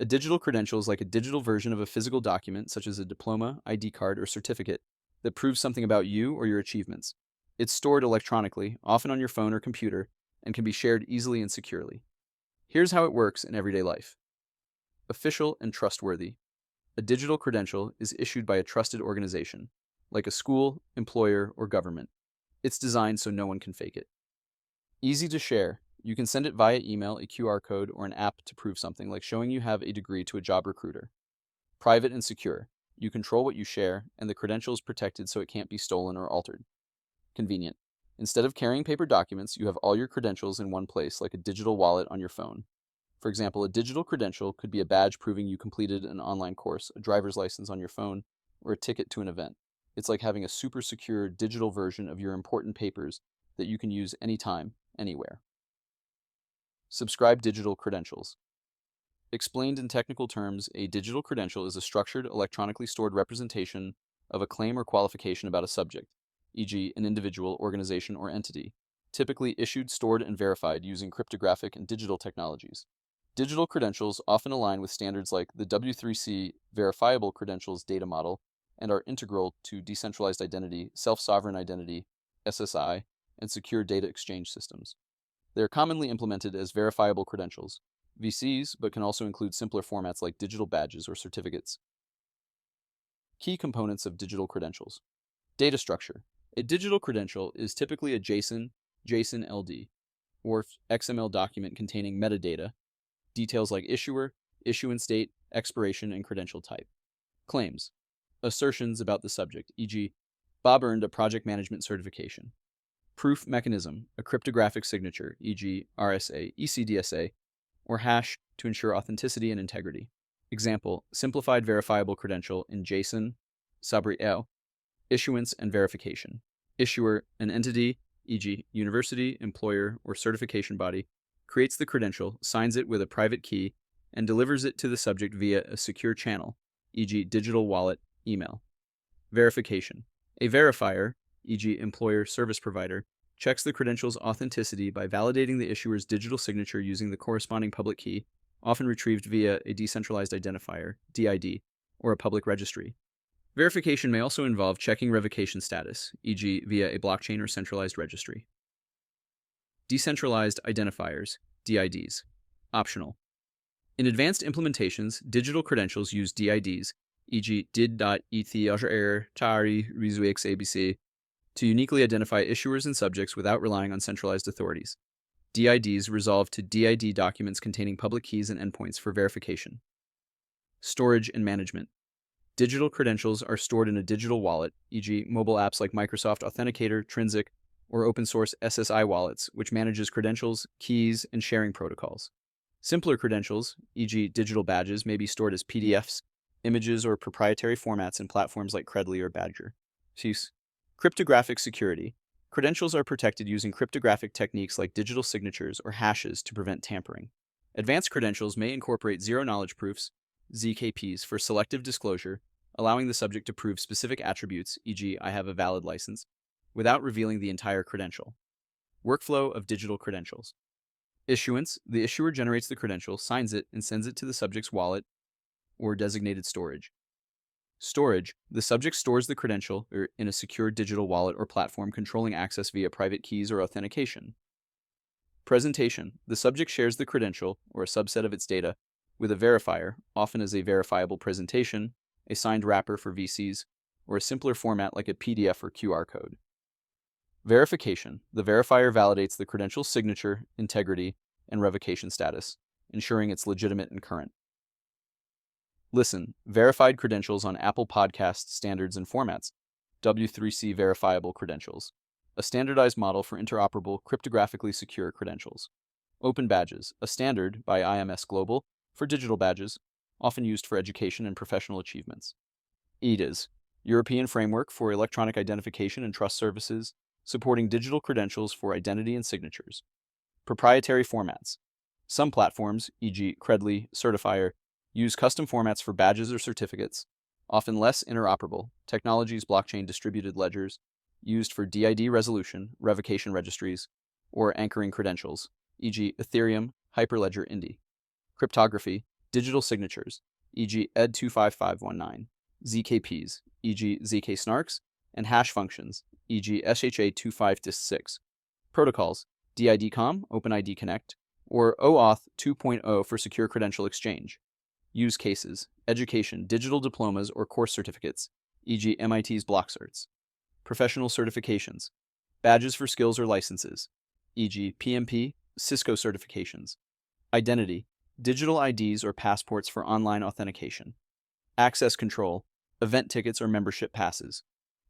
A digital credential is like a digital version of a physical document, such as a diploma, ID card, or certificate, that proves something about you or your achievements. It's stored electronically, often on your phone or computer, and can be shared easily and securely. Here's how it works in everyday life. Official and trustworthy. A digital credential is issued by a trusted organization, like a school, employer, or government. It's designed so no one can fake it. Easy to share. You can send it via email, a QR code, or an app to prove something, like showing you have a degree to a job recruiter. Private and secure. You control what you share, and the credential is protected so it can't be stolen or altered. Convenient. Instead of carrying paper documents, you have all your credentials in one place, like a digital wallet on your phone. For example, a digital credential could be a badge proving you completed an online course, a driver's license on your phone, or a ticket to an event. It's like having a super secure digital version of your important papers that you can use anytime, anywhere. Subscribe digital credentials. Explained in technical terms, a digital credential is a structured, electronically stored representation of a claim or qualification about a subject, e.g., an individual, organization, or entity, typically issued, stored, and verified using cryptographic and digital technologies. Digital credentials often align with standards like the W3C Verifiable Credentials Data Model and are integral to decentralized identity, self-sovereign identity, SSI, and secure data exchange systems. They are commonly implemented as verifiable credentials, VCs, but can also include simpler formats like digital badges or certificates. Key components of digital credentials. Data structure. A digital credential is typically a JSON LD, or XML document containing metadata, details like issuer, issuance date, expiration, and credential type. Claims. Assertions about the subject, e.g., Bob earned a project management certification. Proof mechanism, a cryptographic signature, e.g., RSA, ECDSA, or hash to ensure authenticity and integrity. Example, simplified verifiable credential in JSON, Sabri-El, issuance and verification. Issuer, an entity, e.g., university, employer, or certification body, creates the credential, signs it with a private key, and delivers it to the subject via a secure channel, e.g., digital wallet, email. Verification. A verifier, e.g., employer, service provider, checks the credential's authenticity by validating the issuer's digital signature using the corresponding public key, often retrieved via a decentralized identifier, DID, or a public registry. Verification may also involve checking revocation status, e.g., via a blockchain or centralized registry. Decentralized identifiers, DIDs. Optional. In advanced implementations, digital credentials use DIDs, e.g., did.eth.tari.abc, to uniquely identify issuers and subjects without relying on centralized authorities. DIDs resolve to DID documents containing public keys and endpoints for verification. Storage and management. Digital credentials are stored in a digital wallet, e.g., mobile apps like Microsoft Authenticator, Trinsic, or open-source SSI wallets, which manages credentials, keys, and sharing protocols. Simpler credentials, e.g., digital badges, may be stored as PDFs, images, or proprietary formats in platforms like Credly or Badger. Cryptographic security. Credentials are protected using cryptographic techniques like digital signatures or hashes to prevent tampering. Advanced credentials may incorporate zero-knowledge proofs, ZKPs, for selective disclosure, allowing the subject to prove specific attributes, e.g., I have a valid license, without revealing the entire credential. Workflow of digital credentials. Issuance. The issuer generates the credential, signs it, and sends it to the subject's wallet or designated storage. Storage. The subject stores the credential in a secure digital wallet or platform controlling access via private keys or authentication. Presentation. The subject shares the credential, or a subset of its data, with a verifier, often as a verifiable presentation, a signed wrapper for VCs, or a simpler format like a PDF or QR code. Verification. The verifier validates the credential's signature, integrity, and revocation status, ensuring it's legitimate and current. Listen, verified credentials on Apple Podcast standards and formats. W3C Verifiable Credentials, a standardized model for interoperable, cryptographically secure credentials. Open Badges, a standard by IMS Global for digital badges, often used for education and professional achievements. EDIS, European Framework for Electronic Identification and Trust Services, supporting digital credentials for identity and signatures. Proprietary formats. Some platforms, e.g., Credly, Certifier, use custom formats for badges or certificates, often less interoperable. Technologies, blockchain distributed ledgers, used for DID resolution, revocation registries, or anchoring credentials, e.g., Ethereum, Hyperledger Indy. Cryptography. Digital signatures, e.g. ed25519, ZKPs, e.g. ZK-snarks, and hash functions, e.g. SHA-25-6. Protocols, DID-COM, OpenID Connect, or OAuth 2.0 for secure credential exchange. Use cases, education, digital diplomas or course certificates, e.g. MIT's BlockCerts. Professional certifications, badges for skills or licenses, e.g. PMP, Cisco certifications. Identity, digital IDs or passports for online authentication. Access control, event tickets or membership passes.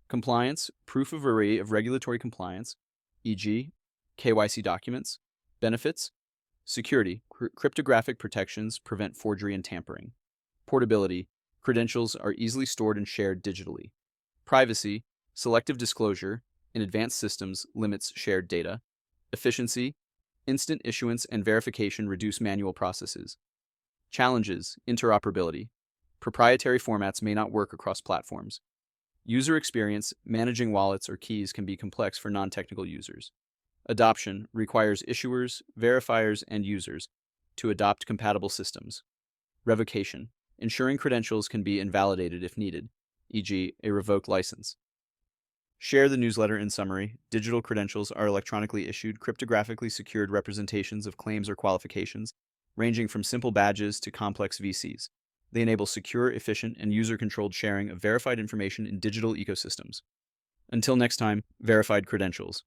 Compliance, proof of array of regulatory compliance, e.g. KYC documents. Benefits, security, cryptographic protections prevent forgery and tampering. Portability, credentials are easily stored and shared digitally. Privacy, selective disclosure in advanced systems limits shared data. Efficiency, instant issuance and verification reduce manual processes. Challenges, interoperability. Proprietary formats may not work across platforms. User experience, managing wallets or keys can be complex for non-technical users. Adoption requires issuers, verifiers, and users to adopt compatible systems. Revocation, ensuring credentials can be invalidated if needed, e.g., a revoked license. Share the newsletter in summary. Digital credentials are electronically issued, cryptographically secured representations of claims or qualifications, ranging from simple badges to complex VCs. They enable secure, efficient, and user-controlled sharing of verified information in digital ecosystems. Until next time, verified credentials.